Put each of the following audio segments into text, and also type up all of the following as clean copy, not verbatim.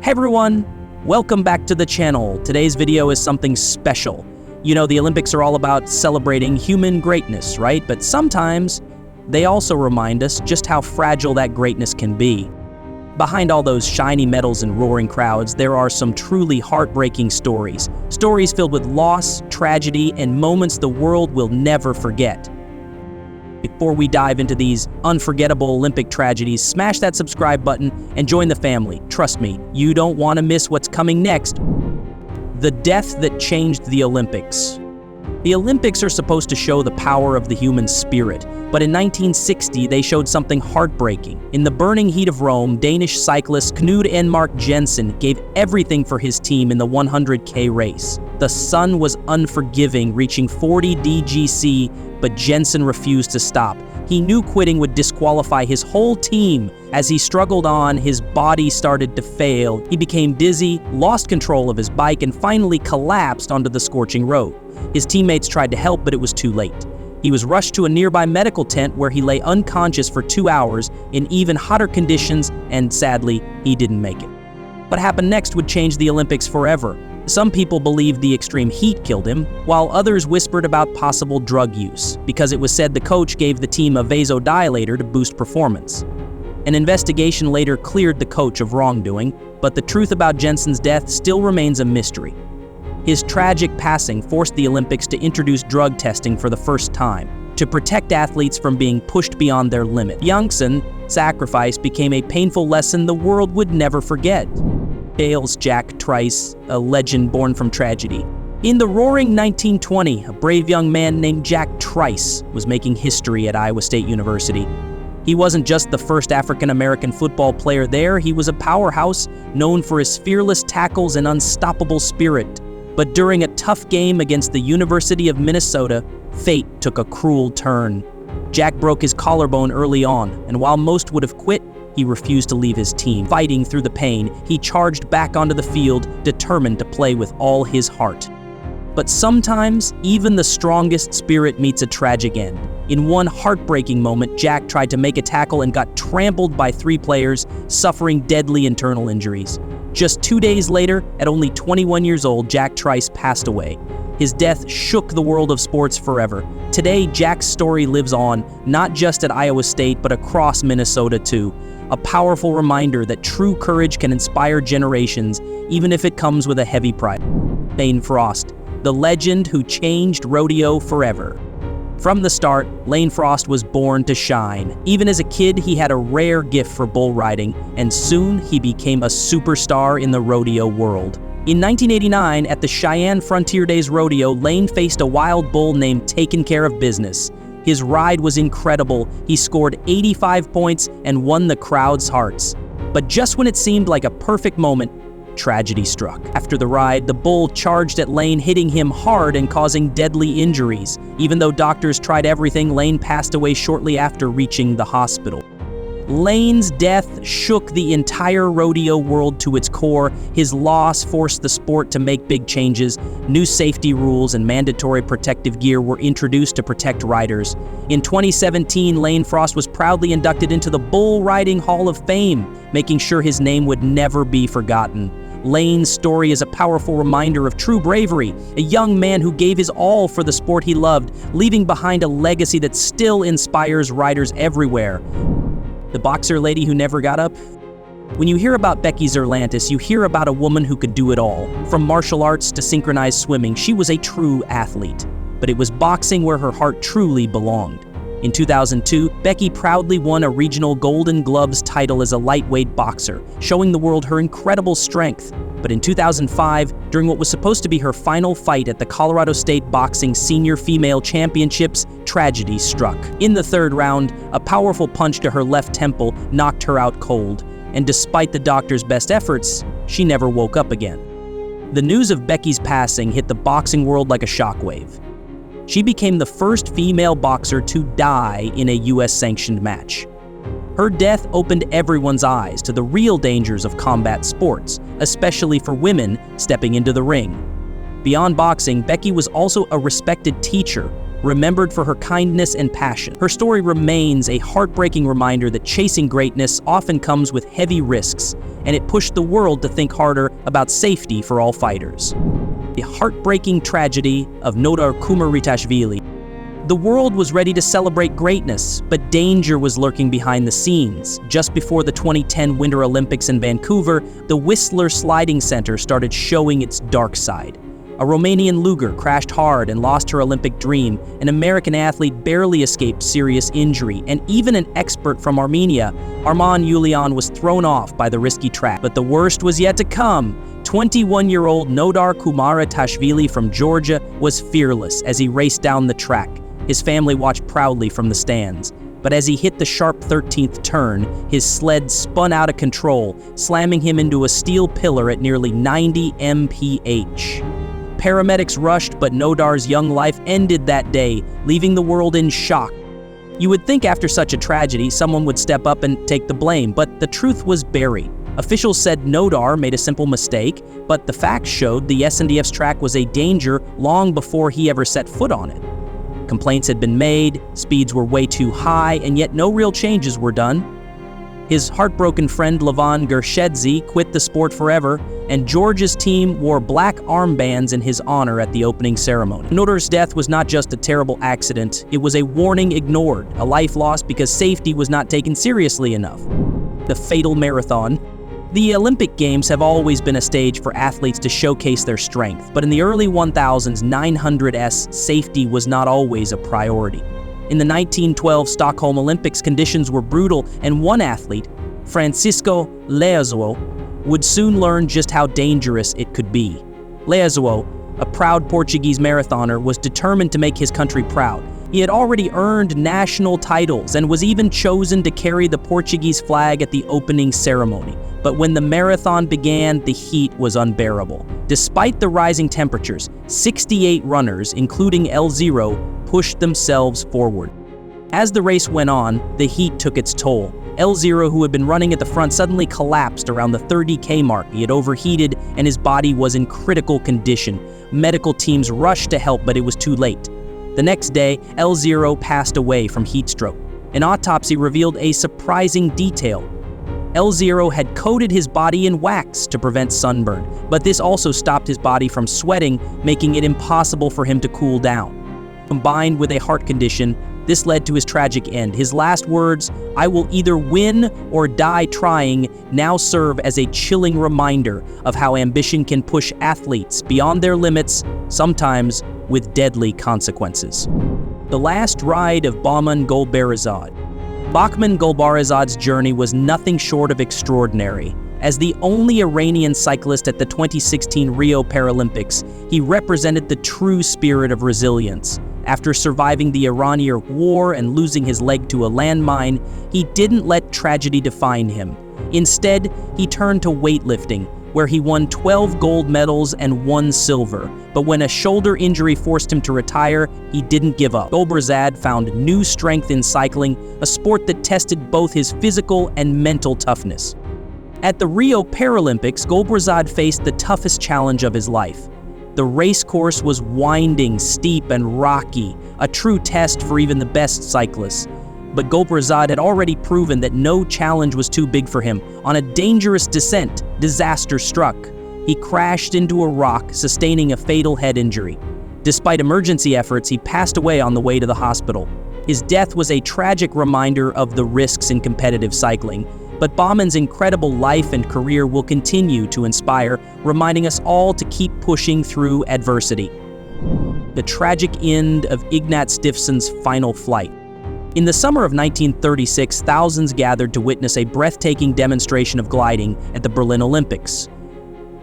Hey everyone, welcome back to the channel. Today's video is something special. You know, the Olympics are all about celebrating human greatness, right? But sometimes they also remind us just how fragile that greatness can be. Behind all those shiny medals and roaring crowds, there are some truly heartbreaking stories. Stories filled with loss, tragedy, and moments the world will never forget. Before we dive into these unforgettable Olympic tragedies, smash that subscribe button and join the family. Trust me, you don't want to miss what's coming next. The death that changed the Olympics. The Olympics are supposed to show the power of the human spirit, but in 1960 they showed something heartbreaking. In the burning heat of Rome, Danish cyclist Knud Enmark Jensen gave everything for his team in the 100K race. The sun was unforgiving, reaching 40 DGC, but Jensen refused to stop. He knew quitting would disqualify his whole team. As he struggled on, his body started to fail. He became dizzy, lost control of his bike, and finally collapsed onto the scorching road. His teammates tried to help, but it was too late. He was rushed to a nearby medical tent where he lay unconscious for 2 hours in even hotter conditions, and sadly, he didn't make it. What happened next would change the Olympics forever. Some people believed the extreme heat killed him, while others whispered about possible drug use, because it was said the coach gave the team a vasodilator to boost performance. An investigation later cleared the coach of wrongdoing, but the truth about Jensen's death still remains a mystery. His tragic passing forced the Olympics to introduce drug testing for the first time, to protect athletes from being pushed beyond their limit. Jensen's sacrifice became a painful lesson the world would never forget. Hails Jack Trice, a legend born from tragedy. In the roaring 1920, a brave young man named Jack Trice was making history at Iowa State University. He wasn't just the first African-American football player there, he was a powerhouse known for his fearless tackles and unstoppable spirit. But during a tough game against the University of Minnesota, fate took a cruel turn. Jack broke his collarbone early on, and while most would have quit, he refused to leave his team. Fighting through the pain, he charged back onto the field, determined to play with all his heart. But sometimes, even the strongest spirit meets a tragic end. In one heartbreaking moment, Jack tried to make a tackle and got trampled by 3 players, suffering deadly internal injuries. Just 2 days later, at only 21 years old, Jack Trice passed away. His death shook the world of sports forever. Today, Jack's story lives on, not just at Iowa State, but across Minnesota too. A powerful reminder that true courage can inspire generations, even if it comes with a heavy price. Lane Frost, the legend who changed rodeo forever. From the start, Lane Frost was born to shine. Even as a kid, he had a rare gift for bull riding, and soon he became a superstar in the rodeo world. In 1989, at the Cheyenne Frontier Days Rodeo, Lane faced a wild bull named Taking Care of Business. His ride was incredible. He scored 85 points and won the crowd's hearts. But just when it seemed like a perfect moment, tragedy struck. After the ride, the bull charged at Lane, hitting him hard and causing deadly injuries. Even though doctors tried everything, Lane passed away shortly after reaching the hospital. Lane's death shook the entire rodeo world to its core. His loss forced the sport to make big changes. New safety rules and mandatory protective gear were introduced to protect riders. In 2017, Lane Frost was proudly inducted into the Bull Riding Hall of Fame, making sure his name would never be forgotten. Lane's story is a powerful reminder of true bravery, a young man who gave his all for the sport he loved, leaving behind a legacy that still inspires riders everywhere. The boxer lady who never got up? When you hear about Becky Zerlantis, you hear about a woman who could do it all. From martial arts to synchronized swimming, she was a true athlete. But it was boxing where her heart truly belonged. In 2002, Becky proudly won a regional Golden Gloves title as a lightweight boxer, showing the world her incredible strength. But in 2005, during what was supposed to be her final fight at the Colorado State Boxing Senior Female Championships, tragedy struck. In the 3rd round, a powerful punch to her left temple knocked her out cold, and despite the doctor's best efforts, she never woke up again. The news of Becky's passing hit the boxing world like a shockwave. She became the first female boxer to die in a US-sanctioned match. Her death opened everyone's eyes to the real dangers of combat sports, especially for women stepping into the ring. Beyond boxing, Becky was also a respected teacher, remembered for her kindness and passion. Her story remains a heartbreaking reminder that chasing greatness often comes with heavy risks, and it pushed the world to think harder about safety for all fighters. The heartbreaking tragedy of Nodar Kumaritashvili. The world was ready to celebrate greatness, but danger was lurking behind the scenes. Just before the 2010 Winter Olympics in Vancouver, the Whistler Sliding Center started showing its dark side. A Romanian luger crashed hard and lost her Olympic dream. An American athlete barely escaped serious injury, and even an expert from Armenia, Arman Iulian, was thrown off by the risky track. But the worst was yet to come. 21-year-old Nodar Kumaritashvili from Georgia was fearless as he raced down the track. His family watched proudly from the stands. But as he hit the sharp 13th turn, his sled spun out of control, slamming him into a steel pillar at nearly 90 mph. Paramedics rushed, but Nodar's young life ended that day, leaving the world in shock. You would think after such a tragedy, someone would step up and take the blame, but the truth was buried. Officials said Nodar made a simple mistake, but the facts showed the SNDF's track was a danger long before he ever set foot on it. Complaints had been made, speeds were way too high, and yet no real changes were done. His heartbroken friend Levan Gershedzi quit the sport forever, and Georgia's team wore black armbands in his honor at the opening ceremony. Nodar's death was not just a terrible accident, it was a warning ignored, a life lost because safety was not taken seriously enough. The fatal marathon. The Olympic Games have always been a stage for athletes to showcase their strength, but in the early 1000s, 900s, safety was not always a priority. In the 1912 Stockholm Olympics, conditions were brutal, and one athlete, Francisco Leazuo, would soon learn just how dangerous it could be. Leazuo, a proud Portuguese marathoner, was determined to make his country proud. He had already earned national titles and was even chosen to carry the Portuguese flag at the opening ceremony. But when the marathon began, the heat was unbearable. Despite the rising temperatures, 68 runners, including L0, pushed themselves forward. As the race went on, the heat took its toll. L0, who had been running at the front, suddenly collapsed around the 30K mark. He had overheated and his body was in critical condition. Medical teams rushed to help, but it was too late. The next day, L0 passed away from heat stroke. An autopsy revealed a surprising detail. L0 had coated his body in wax to prevent sunburn, but this also stopped his body from sweating, making it impossible for him to cool down. Combined with a heart condition, this led to his tragic end. His last words, "I will either win or die trying," now serve as a chilling reminder of how ambition can push athletes beyond their limits, sometimes with deadly consequences. The last ride of Bahman Golbarazad. Bahman Golbarazad's journey was nothing short of extraordinary. As the only Iranian cyclist at the 2016 Rio Paralympics, he represented the true spirit of resilience. After surviving the Iran-Iraq War and losing his leg to a landmine, he didn't let tragedy define him. Instead, he turned to weightlifting, where he won 12 gold medals and 1 silver. But when a shoulder injury forced him to retire, he didn't give up. Golbarazad found new strength in cycling, a sport that tested both his physical and mental toughness. At the Rio Paralympics, Golbarazad faced the toughest challenge of his life. The race course was winding, steep, and rocky, a true test for even the best cyclists. But Golbarazad had already proven that no challenge was too big for him. On a dangerous descent, disaster struck. He crashed into a rock, sustaining a fatal head injury. Despite emergency efforts, he passed away on the way to the hospital. His death was a tragic reminder of the risks in competitive cycling. But Bahman's incredible life and career will continue to inspire, reminding us all to keep pushing through adversity. The tragic end of Ignat Stifson's final flight. In the summer of 1936, thousands gathered to witness a breathtaking demonstration of gliding at the Berlin Olympics.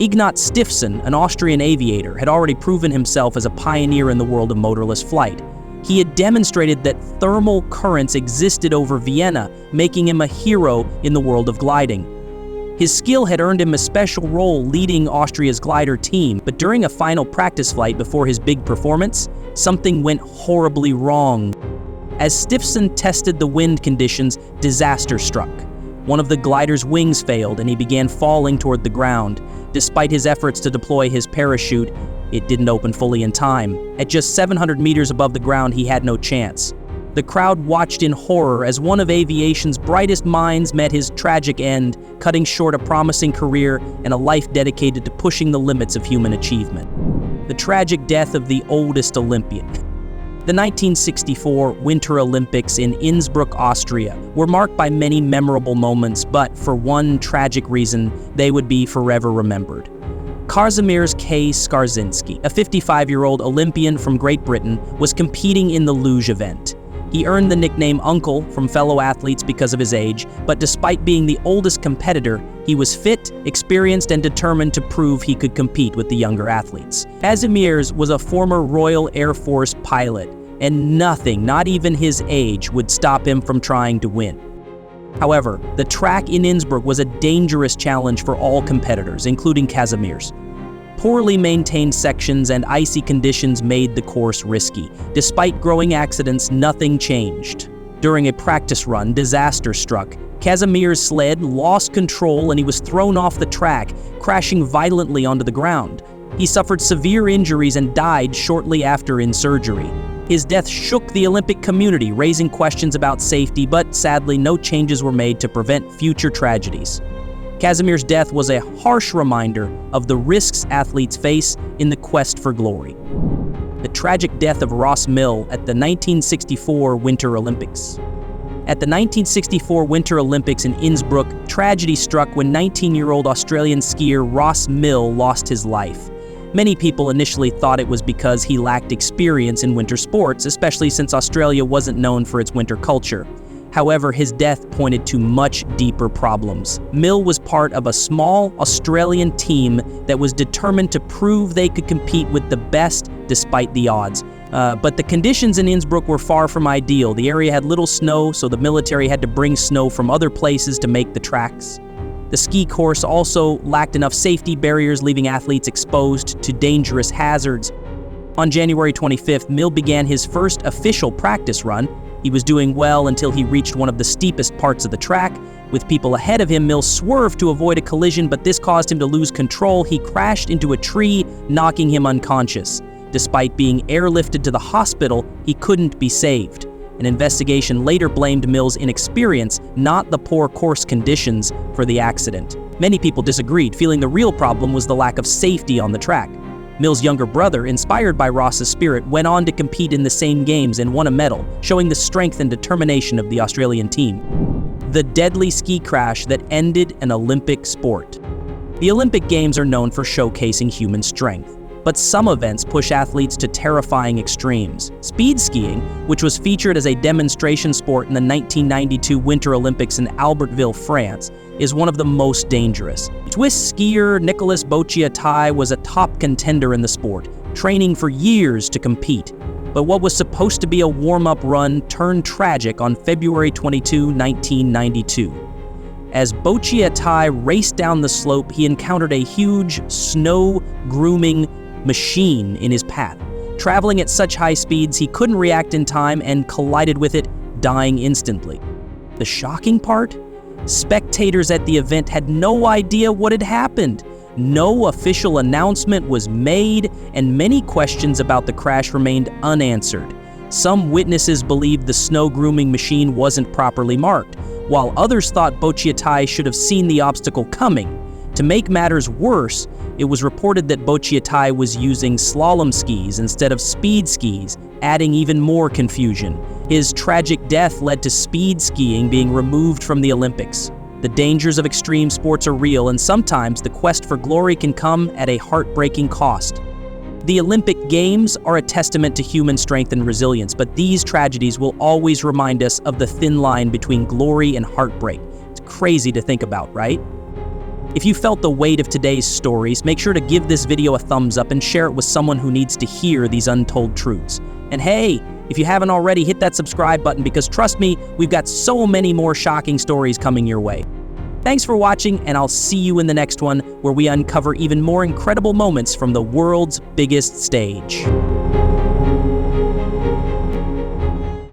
Ignat Stifson, an Austrian aviator, had already proven himself as a pioneer in the world of motorless flight. He had demonstrated that thermal currents existed over Vienna, making him a hero in the world of gliding. His skill had earned him a special role leading Austria's glider team, but during a final practice flight before his big performance, something went horribly wrong. As Stifson tested the wind conditions, disaster struck. One of the glider's wings failed and he began falling toward the ground. Despite his efforts to deploy his parachute, It didn't open fully in time. At just 700 meters above the ground, he had no chance. The crowd watched in horror as one of aviation's brightest minds met his tragic end, cutting short a promising career and a life dedicated to pushing the limits of human achievement. The tragic death of the oldest Olympian. The 1964 Winter Olympics in Innsbruck, Austria, were marked by many memorable moments, but for one tragic reason, they would be forever remembered. Kazimierz K. Skarżynski, a 55-year-old Olympian from Great Britain, was competing in the luge event. He earned the nickname Uncle from fellow athletes because of his age, but despite being the oldest competitor, he was fit, experienced, and determined to prove he could compete with the younger athletes. Kazimierz was a former Royal Air Force pilot, and nothing, not even his age, would stop him from trying to win. However, the track in Innsbruck was a dangerous challenge for all competitors, including Kazimierz. Poorly maintained sections and icy conditions made the course risky. Despite growing accidents, nothing changed. During a practice run, disaster struck. Kazimierz's sled lost control and he was thrown off the track, crashing violently onto the ground. He suffered severe injuries and died shortly after in surgery. His death shook the Olympic community, raising questions about safety, but sadly, no changes were made to prevent future tragedies. Kazimier's death was a harsh reminder of the risks athletes face in the quest for glory. The tragic death of Ross Mill at the 1964 Winter Olympics. At the 1964 Winter Olympics in Innsbruck, tragedy struck when 19-year-old Australian skier Ross Mill lost his life. Many people initially thought it was because he lacked experience in winter sports, especially since Australia wasn't known for its winter culture. However, his death pointed to much deeper problems. Mill was part of a small Australian team that was determined to prove they could compete with the best despite the odds. But the conditions in Innsbruck were far from ideal. The area had little snow, so the military had to bring snow from other places to make the tracks. The ski course also lacked enough safety barriers, leaving athletes exposed to dangerous hazards. On January 25th, Mill began his first official practice run. He was doing well until he reached one of the steepest parts of the track. With people ahead of him, Mill swerved to avoid a collision, but this caused him to lose control. He crashed into a tree, knocking him unconscious. Despite being airlifted to the hospital, he couldn't be saved. An investigation later blamed Mill's inexperience, not the poor course conditions, for the accident. Many people disagreed, feeling the real problem was the lack of safety on the track. Mill's younger brother, inspired by Ross's spirit, went on to compete in the same games and won a medal, showing the strength and determination of the Australian team. The deadly ski crash that ended an Olympic sport. The Olympic Games are known for showcasing human strength, but some events push athletes to terrifying extremes. Speed skiing, which was featured as a demonstration sport in the 1992 Winter Olympics in Albertville, France, is one of the most dangerous. Swiss skier Nicolas Bochiatai was a top contender in the sport, training for years to compete. But what was supposed to be a warm-up run turned tragic on February 22, 1992. As Bochiatai raced down the slope, he encountered a huge snow-grooming machine in his path. Traveling at such high speeds, he couldn't react in time and collided with it, dying instantly. The shocking part? Spectators at the event had no idea what had happened. No official announcement was made, and many questions about the crash remained unanswered. Some witnesses believed the snow grooming machine wasn't properly marked, while others thought Bochiatai should have seen the obstacle coming. To make matters worse, it was reported that Bochiatai was using slalom skis instead of speed skis, adding even more confusion. His tragic death led to speed skiing being removed from the Olympics. The dangers of extreme sports are real, and sometimes the quest for glory can come at a heartbreaking cost. The Olympic Games are a testament to human strength and resilience, but these tragedies will always remind us of the thin line between glory and heartbreak. It's crazy to think about, right? If you felt the weight of today's stories, make sure to give this video a thumbs up and share it with someone who needs to hear these untold truths. And hey, if you haven't already, hit that subscribe button because trust me, we've got so many more shocking stories coming your way. Thanks for watching, and I'll see you in the next one where we uncover even more incredible moments from the world's biggest stage.